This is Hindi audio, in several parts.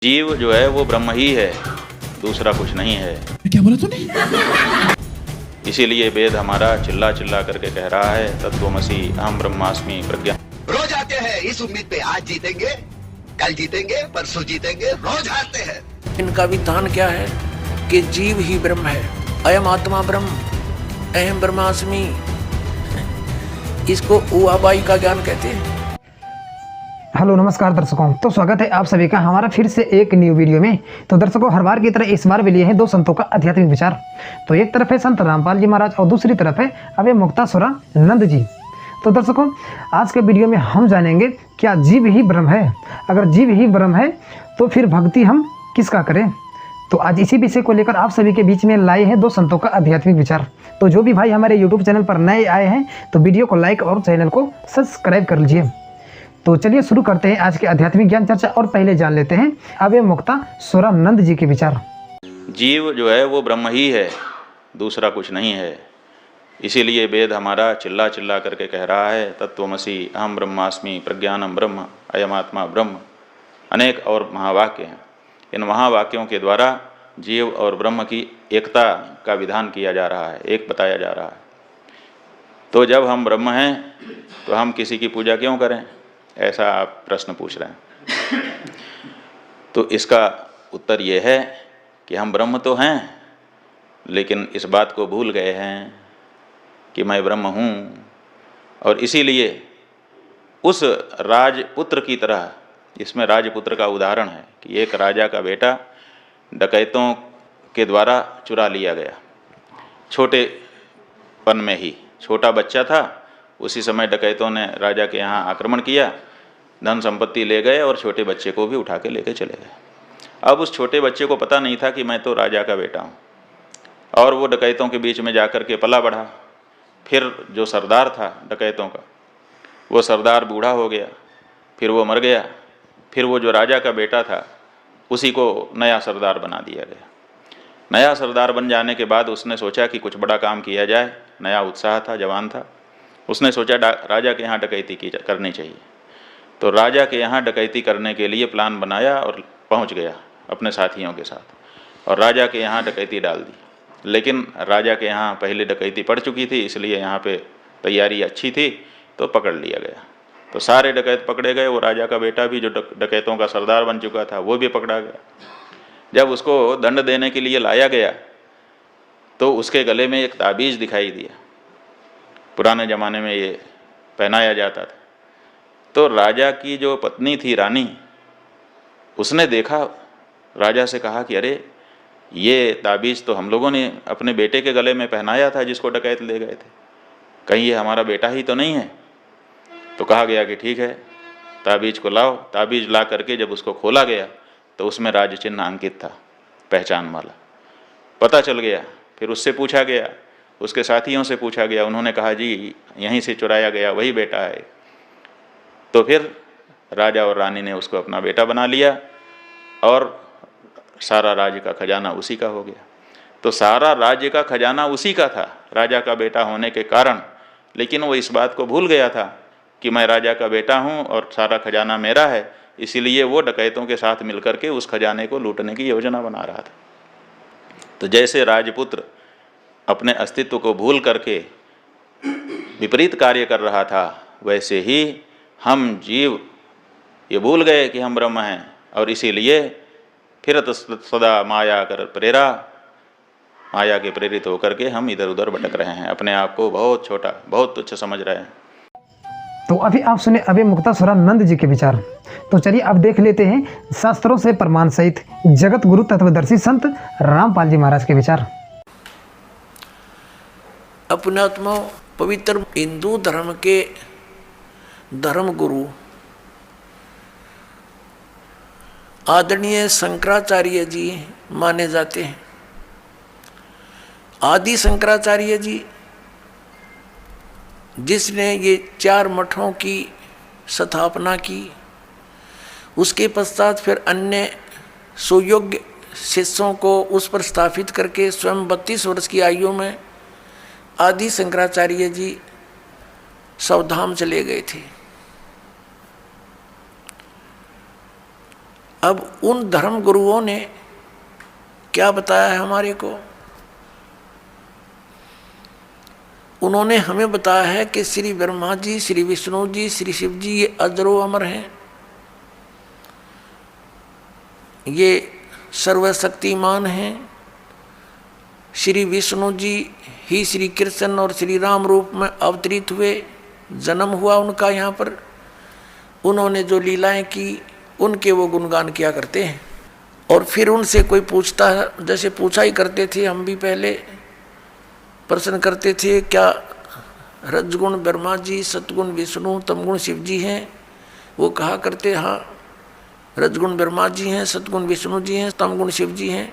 जीव जो है वो ब्रह्म ही है, दूसरा कुछ नहीं है। क्या बोला तूने? इसीलिए वेद हमारा चिल्ला चिल्ला करके कह रहा है तत्त्वमसि अहम ब्रह्मास्मि प्रज्ञा। रोज आते हैं इस उम्मीद पे, आज जीतेंगे, कल जीतेंगे, परसों जीतेंगे, रोज हारते हैं। इनका विधान क्या है कि जीव ही ब्रह्म है, अयम आत्मा ब्रह्म, अहम ब्रह्मास्मि। इसको उआबाई का ज्ञान कहते हैं। हेलो नमस्कार दर्शकों, तो स्वागत है आप सभी का हमारा फिर से एक न्यू वीडियो में। तो दर्शकों, हर बार की तरह इस बार भी लिए हैं दो संतों का आध्यात्मिक विचार। तो एक तरफ है संत रामपाल जी महाराज और दूसरी तरफ है अभय मुक्तासुरा नंद जी। तो दर्शकों, आज के वीडियो में हम जानेंगे क्या जीव ही ब्रह्म है। अगर जीव ही ब्रह्म है तो फिर भक्ति हम किसका करें। तो आज इसी विषय को लेकर आप सभी के बीच में लाए हैं दो संतों का आध्यात्मिक विचार। तो जो भी भाई हमारे यूट्यूब चैनल पर नए आए हैं तो वीडियो को लाइक और चैनल को सब्सक्राइब कर लीजिए। तो चलिए शुरू करते हैं आज के आध्यात्मिक ज्ञान चर्चा और पहले जान लेते हैं अभय मुक्तासुरा नंद जी के विचार। जीव जो है वो ब्रह्म ही है, दूसरा कुछ नहीं है। इसीलिए वेद हमारा चिल्ला चिल्ला करके कह रहा है तत्त्वमसि अहम ब्रह्मास्मि प्रज्ञानम ब्रह्म अयमात्मा ब्रह्म। अनेक और महावाक्य हैं। इन महावाक्यों के द्वारा जीव और ब्रह्म की एकता का विधान किया जा रहा है, एक बताया जा रहा है। तो जब हम ब्रह्म हैं तो हम किसी की पूजा क्यों करें, ऐसा आप प्रश्न पूछ रहे हैं। तो इसका उत्तर ये है कि हम ब्रह्म तो हैं, लेकिन इस बात को भूल गए हैं कि मैं ब्रह्म हूँ। और इसीलिए उस राजपुत्र की तरह, इसमें राजपुत्र का उदाहरण है कि एक राजा का बेटा डकैतों के द्वारा चुरा लिया गया। छोटेपन में ही, छोटा बच्चा था, उसी समय डकैतों ने राजा के यहाँ आक्रमण किया, धन संपत्ति ले गए और छोटे बच्चे को भी उठा के लेके चले गए। अब उस छोटे बच्चे को पता नहीं था कि मैं तो राजा का बेटा हूँ, और वो डकैतों के बीच में जाकर के पला बढ़ा। फिर जो सरदार था डकैतों का, वो सरदार बूढ़ा हो गया, फिर वो मर गया। फिर वो जो राजा का बेटा था उसी को नया सरदार बना दिया गया। नया सरदार बन जाने के बाद उसने सोचा कि कुछ बड़ा काम किया जाए। नया उत्साह था, जवान था। उसने सोचा राजा के यहाँ डकैती करनी चाहिए। तो राजा के यहाँ डकैती करने के लिए प्लान बनाया और पहुँच गया अपने साथियों के साथ, और राजा के यहाँ डकैती डाल दी। लेकिन राजा के यहाँ पहले डकैती पड़ चुकी थी, इसलिए यहाँ पे तैयारी अच्छी थी, तो पकड़ लिया गया। तो सारे डकैत पकड़े गए। वो राजा का बेटा भी जो डकैतों का सरदार बन चुका था वो भी पकड़ा गया। जब उसको दंड देने के लिए लाया गया तो उसके गले में एक ताबीज़ दिखाई दिया। पुराने ज़माने में ये पहनाया जाता था। तो राजा की जो पत्नी थी रानी, उसने देखा, राजा से कहा कि अरे ये ताबीज़ तो हम लोगों ने अपने बेटे के गले में पहनाया था जिसको डकैत ले गए थे, कहीं ये हमारा बेटा ही तो नहीं है। तो कहा गया कि ठीक है, ताबीज़ को लाओ। ताबीज़ ला करके जब उसको खोला गया तो उसमें राज चिन्ह अंकित था, पहचान वाला, पता चल गया। फिर उससे पूछा गया, उसके साथियों से पूछा गया, उन्होंने कहा जी यहीं से चुराया गया वही बेटा है। तो फिर राजा और रानी ने उसको अपना बेटा बना लिया और सारा राज्य का खजाना उसी का हो गया। तो सारा राज्य का खजाना उसी का था राजा का बेटा होने के कारण। लेकिन वो इस बात को भूल गया था कि मैं राजा का बेटा हूँ और सारा खजाना मेरा है। इसीलिए वो डकैतों के साथ मिलकर के उस खजाने को लूटने की योजना बना रहा था। तो जैसे राजपुत्र अपने अस्तित्व को भूल करके विपरीत कार्य कर रहा था, वैसे ही हम जीव ये भूल गए कि हम ब्रह्म हैं, और इसीलिए फिरत सदा माया कर प्रेरा, माया के प्रेरित होकर के हम इधर उधर भटक रहे हैं, अपने आप को बहुत छोटा, बहुत तुच्छ समझ रहे हैं। तो अभी आप सुने अभय मुक्तासुरा नंद जी के विचार। तो चलिए अब देख लेते हैं शास्त्रों से प्रमाण सहित जगत गुरु तत्वदर्शी संत रामपाल जी महाराज के विचार। अपनात्मा पवित्र हिंदू धर्म के धर्म गुरु आदरणीय शंकराचार्य जी माने जाते हैं। आदि शंकराचार्य जी, जिसने ये 4 मठों की स्थापना की, उसके पश्चात फिर अन्य सुयोग्य शिष्यों को उस पर स्थापित करके स्वयं 32 वर्ष की आयु में आदि शंकराचार्य जी सवधाम चले गए थे। अब उन धर्म गुरुओं ने क्या बताया है हमारे को? उन्होंने हमें बताया है कि श्री ब्रह्मा जी, श्री विष्णु जी, श्री शिव जी ये अजरो अमर हैं, ये सर्वशक्तिमान हैं। श्री विष्णु जी ही श्री कृष्ण और श्री राम रूप में अवतरित हुए, जन्म हुआ उनका यहाँ पर, उन्होंने जो लीलाएं की उनके वो गुणगान किया करते हैं। और फिर उनसे कोई पूछता है, जैसे पूछा ही करते थे हम भी पहले, प्रश्न करते थे क्या रजगुण ब्रह्मा जी, सतगुण विष्णु, तमगुण शिव जी हैं? वो कहा करते हाँ रजगुण ब्रह्मा जी हैं, सतगुण विष्णु जी हैं, तमगुण शिव जी हैं।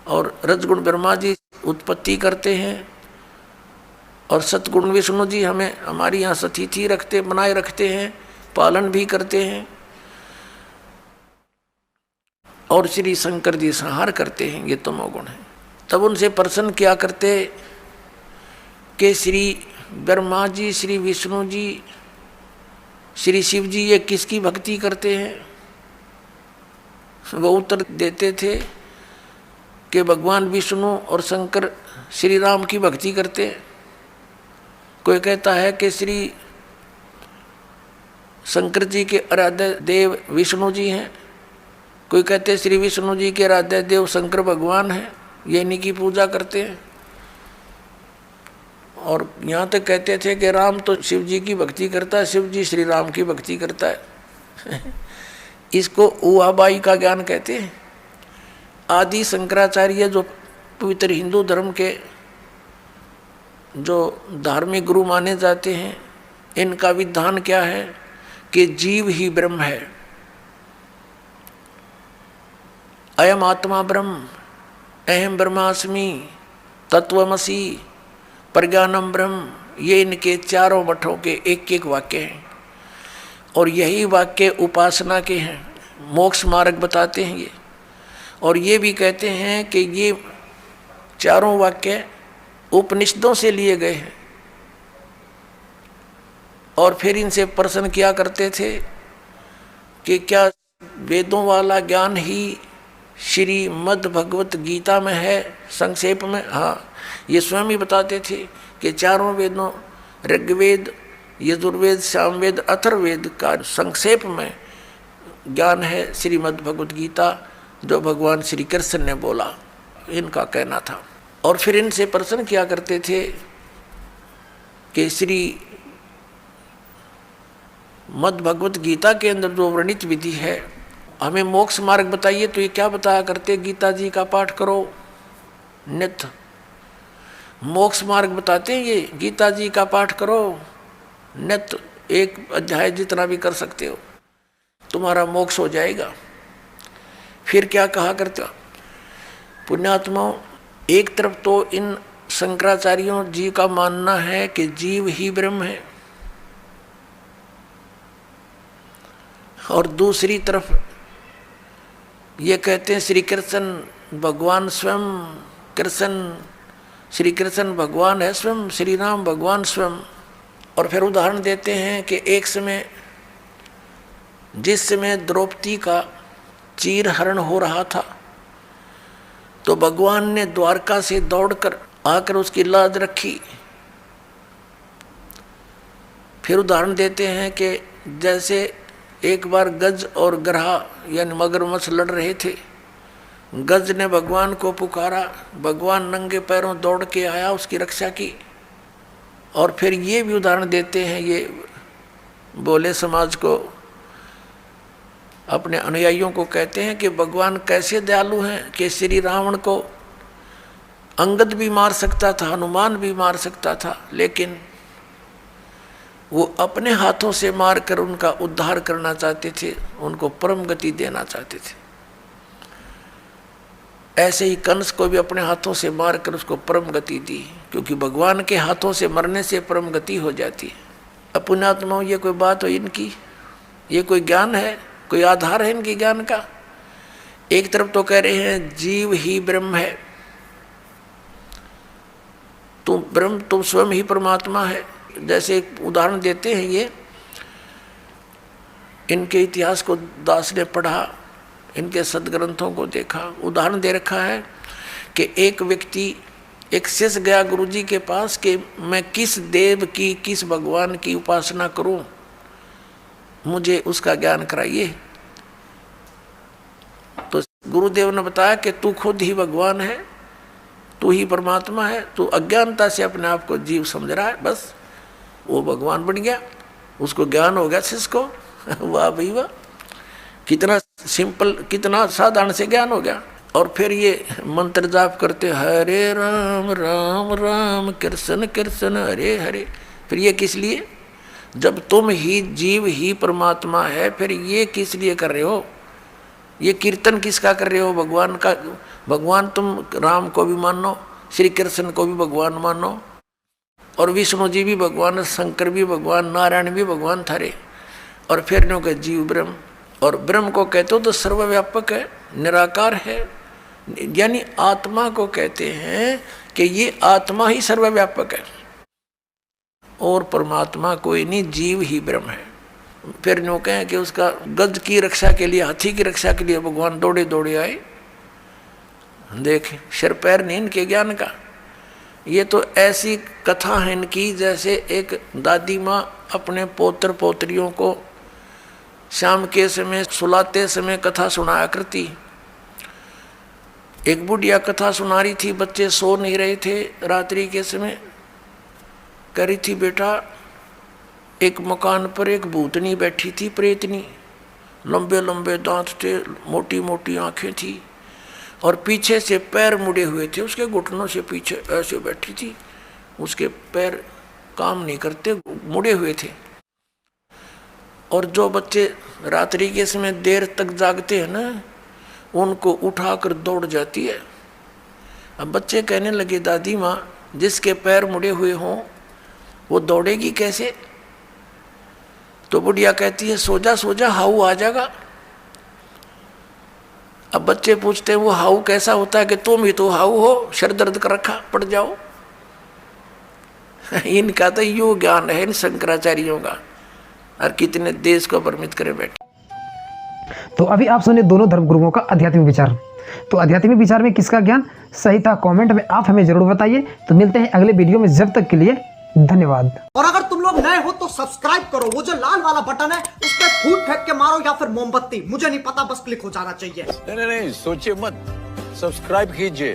और रजगुण ब्रह्मा जी उत्पत्ति करते हैं और सतगुण विष्णु जी हमें हमारी यहाँ सतिथि रखते, बनाए रखते हैं, पालन भी करते हैं। और श्री शंकर जी संहार करते हैं, ये तमोगुण है। तब उनसे प्रश्न किया करते कि श्री ब्रह्मा जी, श्री विष्णु जी, श्री शिव जी ये किसकी भक्ति करते हैं? वो उत्तर देते थे कि भगवान विष्णु और शंकर श्री राम की भक्ति करते हैं। कोई कहता है कि श्री शंकर जी के आराध्य देव विष्णु जी हैं, कोई कहते हैं श्री विष्णु जी के आराध्य देव शंकर भगवान हैं, ये इन्हीं की पूजा करते हैं। और यहाँ तक कहते थे कि राम तो शिव जी की भक्ति करता है, शिव जी श्री राम की भक्ति करता है। इसको उहाबाई का ज्ञान कहते हैं। आदि शंकराचार्य जो पवित्र हिंदू धर्म के जो धार्मिक गुरु माने जाते हैं, इनका विधान क्या है कि जीव ही ब्रह्म है, अयम आत्मा ब्रह्म, अहम ब्रह्मास्मि, तत्वमसि, प्रज्ञानम ब्रह्म, ये इनके चारों मठों के एक एक वाक्य हैं। और यही वाक्य उपासना के हैं, मोक्ष मार्ग बताते हैं ये। और ये भी कहते हैं कि ये चारों वाक्य उपनिषदों से लिए गए हैं। और फिर इनसे प्रश्न किया करते थे कि क्या वेदों वाला ज्ञान ही श्रीमद् भगवत गीता में है संक्षेप में? हाँ, ये स्वयं ही बताते थे कि चारों वेदों ऋग्वेद, यजुर्वेद, सामवेद, अथर्ववेद का संक्षेप में ज्ञान है श्रीमद् भगवत गीता, जो भगवान श्री कृष्ण ने बोला, इनका कहना था। और फिर इनसे प्रश्न किया करते थे कि श्री मद् भगवत गीता के अंदर जो वर्णित विधि है, हमें मोक्ष मार्ग बताइए। तो ये क्या बताया करते, गीता जी का पाठ करो नित्य, मोक्ष मार्ग बताते हैं ये, गीता जी का पाठ करो नित्य, एक अध्याय जितना भी कर सकते हो तुम्हारा मोक्ष हो जाएगा। फिर क्या कहा करते पुण्यात्माओं, एक तरफ तो इन शंकराचार्यों जी का मानना है कि जीव ही ब्रह्म है, और दूसरी तरफ ये कहते हैं श्री कृष्ण भगवान स्वयं, कृष्ण श्री कृष्ण भगवान है स्वयं, श्री राम भगवान स्वयं। और फिर उदाहरण देते हैं कि एक समय जिस समय द्रौपदी का चीरहरण हो रहा था, तो भगवान ने द्वारका से दौड़कर आकर उसकी लाज रखी। फिर उदाहरण देते हैं कि जैसे एक बार गज और ग्रहा यानी मगरमच्छ लड़ रहे थे, गज ने भगवान को पुकारा, भगवान नंगे पैरों दौड़ के आया, उसकी रक्षा की। और फिर ये भी उदाहरण देते हैं, ये बोले समाज को, अपने अनुयायियों को कहते हैं कि भगवान कैसे दयालु हैं कि श्री रावण को अंगद भी मार सकता था, हनुमान भी मार सकता था, लेकिन वो अपने हाथों से मारकर उनका उद्धार करना चाहते थे, उनको परम गति देना चाहते थे। ऐसे ही कंस को भी अपने हाथों से मारकर उसको परम गति दी, क्योंकि भगवान के हाथों से मरने से परम गति हो जाती है। अपुण्यात्माओं, ये कोई बात हो इनकी? ये कोई ज्ञान है? कोई आधार है इनके ज्ञान का? एक तरफ तो कह रहे हैं जीव ही ब्रह्म है, तुम ब्रह्म, तुम स्वयं ही परमात्मा है। जैसे एक उदाहरण देते हैं ये इनके इतिहास को दास ने पढ़ा, इनके सदग्रंथों को देखा। उदाहरण दे रखा है कि एक व्यक्ति, एक शिष्य गया गुरुजी के पास कि मैं किस देव की, किस भगवान की उपासना करूं, मुझे उसका ज्ञान कराइए। तो गुरुदेव ने बताया कि तू खुद ही भगवान है, तू ही परमात्मा है, तू अज्ञानता से अपने आप को जीव समझ रहा है, बस। वो भगवान बन गया, उसको ज्ञान हो गया शिष्य को। वाह भाई वाह, कितना सिंपल, कितना साधारण से ज्ञान हो गया। और फिर ये मंत्र जाप करते, हरे राम राम राम कृष्ण कृष्ण हरे हरे। फिर ये किस लिए? जब तुम ही जीव ही परमात्मा है, फिर ये किस लिए कर रहे हो? ये कीर्तन किसका कर रहे हो? भगवान का। भगवान तुम राम को भी मानो, श्री कृष्ण को भी भगवान मानो, और विष्णु जी भी भगवान, शंकर भी भगवान, नारायण भी भगवान थारे। और फिर नो के जीव ब्रह्म, और ब्रह्म को कहते हो तो सर्वव्यापक है, निराकार है, यानी आत्मा को कहते हैं कि ये आत्मा ही सर्वव्यापक है और परमात्मा कोई नहीं, जीव ही ब्रह्म है। फिर नो कहें कि उसका गज की रक्षा के लिए, हाथी की रक्षा के लिए भगवान दौड़े दौड़े आए। देख, सिर पैर नहीं इनके ज्ञान का। ये तो ऐसी कथा है इनकी जैसे एक दादी माँ अपने पोत्र पोत्रियों को शाम के समय सुलाते समय कथा सुनाया करती। एक बुढ़िया कथा सुना रही थी, बच्चे सो नहीं रहे थे रात्रि के समय। कह रही थी, बेटा एक मकान पर एक भूतनी बैठी थी, प्रेतनी, लंबे लंबे दांत थे, मोटी मोटी आंखें थी और पीछे से पैर मुड़े हुए थे, उसके घुटनों से पीछे ऐसे बैठी थी, उसके पैर काम नहीं करते, मुड़े हुए थे। और जो बच्चे रात्रि के समय देर तक जागते हैं ना, उनको उठाकर दौड़ जाती है। अब बच्चे कहने लगे, दादी माँ जिसके पैर मुड़े हुए हों वो दौड़ेगी कैसे? तो बुढ़िया कहती है, सो जा सो जा, हाउ आ जाएगा। अब बच्चे पूछते हैं, वो हाउ कैसा होता है? कि तुम ही तो हाउ हो, सर दर्द कर रखा, पड़ जाओ। इनका तो यो ज्ञान है इन शंकराचार्यों का, और कितने देश को भ्रमित करे बैठे। तो अभी आप सुने दोनों धर्मगुरुओं का आध्यात्मिक विचार। तो आध्यात्मिक विचार में किसका ज्ञान सही था, कमेंट में आप हमें जरूर बताइए। तो मिलते हैं अगले वीडियो में, जब तक के लिए धन्यवाद। और अगर तुम लोग नए हो तो सब्सक्राइब करो, वो जो लाल वाला बटन है उस पर फूट फेंक के मारो या फिर मोमबत्ती, मुझे नहीं पता, बस क्लिक हो जाना चाहिए। नहीं, सोचिए मत, सब्सक्राइब कीजिए।